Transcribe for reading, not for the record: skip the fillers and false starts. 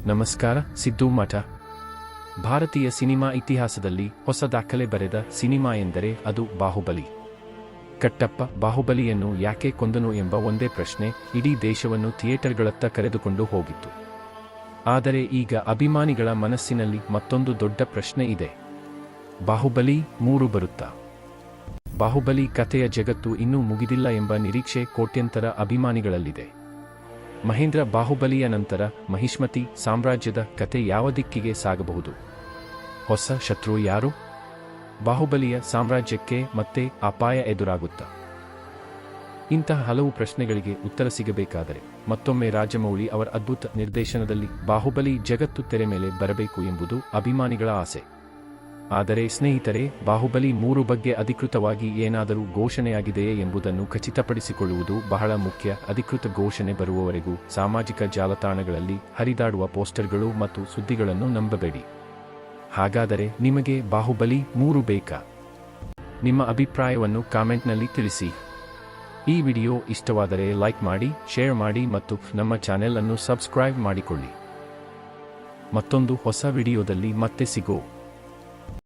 ನಮಸ್ಕಾರ. ಸಿದ್ದು ಮಠ. ಭಾರತೀಯ ಸಿನಿಮಾ ಇತಿಹಾಸದಲ್ಲಿ ಹೊಸ ದಾಖಲೆ ಬರೆದ ಸಿನಿಮಾ ಎಂದರೆ ಅದು ಬಾಹುಬಲಿ. ಕಟ್ಟಪ್ಪ ಬಾಹುಬಲಿಯನ್ನು ಯಾಕೆ ಕೊಂದನು ಎಂಬ ಒಂದೇ ಪ್ರಶ್ನೆ ಇಡೀ ದೇಶವನ್ನು ಥಿಯೇಟರ್ಗಳತ್ತ ಕರೆದುಕೊಂಡು ಹೋಗಿತ್ತು. ಆದರೆ ಈಗ ಅಭಿಮಾನಿಗಳ ಮನಸ್ಸಿನಲ್ಲಿ ಮತ್ತೊಂದು ದೊಡ್ಡ ಪ್ರಶ್ನೆ ಇದೆ. ಬಾಹುಬಲಿ 3 ಬರುತ್ತಾ? ಬಾಹುಬಲಿ ಕಥೆಯ ಜಗತ್ತು ಇನ್ನೂ ಮುಗಿದಿಲ್ಲ ಎಂಬ ನಿರೀಕ್ಷೆ ಕೋಟ್ಯಂತರ ಅಭಿಮಾನಿಗಳಲ್ಲಿದೆ. ಮಹೇಂದ್ರ ಬಾಹುಬಲಿಯ ನಂತರ ಮಹಿಷ್ಮತಿ ಸಾಮ್ರಾಜ್ಯದ ಕತೆ ಯಾವ ದಿಕ್ಕಿಗೆ ಸಾಗಬಹುದು? ಹೊಸ ಶತ್ರು ಯಾರು? ಬಾಹುಬಲಿಯ ಸಾಮ್ರಾಜ್ಯಕ್ಕೆ ಮತ್ತೆ ಅಪಾಯ ಎದುರಾಗುತ್ತಾ? ಇಂತಹ ಹಲವು ಪ್ರಶ್ನೆಗಳಿಗೆ ಉತ್ತರ ಸಿಗಬೇಕಾದರೆ ಮತ್ತೊಮ್ಮೆ ರಾಜಮೌಳಿ ಅವರ ಅದ್ಭುತ ನಿರ್ದೇಶನದಲ್ಲಿ ಬಾಹುಬಲಿ ಜಗತ್ತು ತೆರೆ ಮೇಲೆ ಬರಬೇಕು ಎಂಬುದು ಅಭಿಮಾನಿಗಳ ಆಸೆ. ಆದರೆ ಸ್ನೇಹಿತರೆ, ಬಾಹುಬಲಿ 3 ಬಗ್ಗೆ ಅಧಿಕೃತವಾಗಿ ಏನಾದರೂ ಘೋಷಣೆಯಾಗಿದೆಯೇ ಎಂಬುದನ್ನು ಖಚಿತಪಡಿಸಿಕೊಳ್ಳುವುದು ಬಹಳ ಮುಖ್ಯ. ಅಧಿಕೃತ ಘೋಷಣೆ ಬರುವವರೆಗೂ ಸಾಮಾಜಿಕ ಜಾಲತಾಣಗಳಲ್ಲಿ ಹರಿದಾಡುವ ಪೋಸ್ಟರ್ಗಳು ಮತ್ತು ಸುದ್ದಿಗಳನ್ನು ನಂಬಬೇಡಿ. ಹಾಗಾದರೆ ನಿಮಗೆ ಬಾಹುಬಲಿ 3 ಬೇಕಾ? ನಿಮ್ಮ ಅಭಿಪ್ರಾಯವನ್ನು ಕಾಮೆಂಟ್ನಲ್ಲಿ ತಿಳಿಸಿ. ಈ ವಿಡಿಯೋ ಇಷ್ಟವಾದರೆ ಲೈಕ್ ಮಾಡಿ, ಶೇರ್ ಮಾಡಿ ಮತ್ತು ನಮ್ಮ ಚಾನೆಲ್ ಅನ್ನು ಸಬ್ಸ್ಕ್ರೈಬ್ ಮಾಡಿಕೊಳ್ಳಿ. ಮತ್ತೊಂದು ಹೊಸ ವಿಡಿಯೋದಲ್ಲಿ ಮತ್ತೆ ಸಿಗೋ.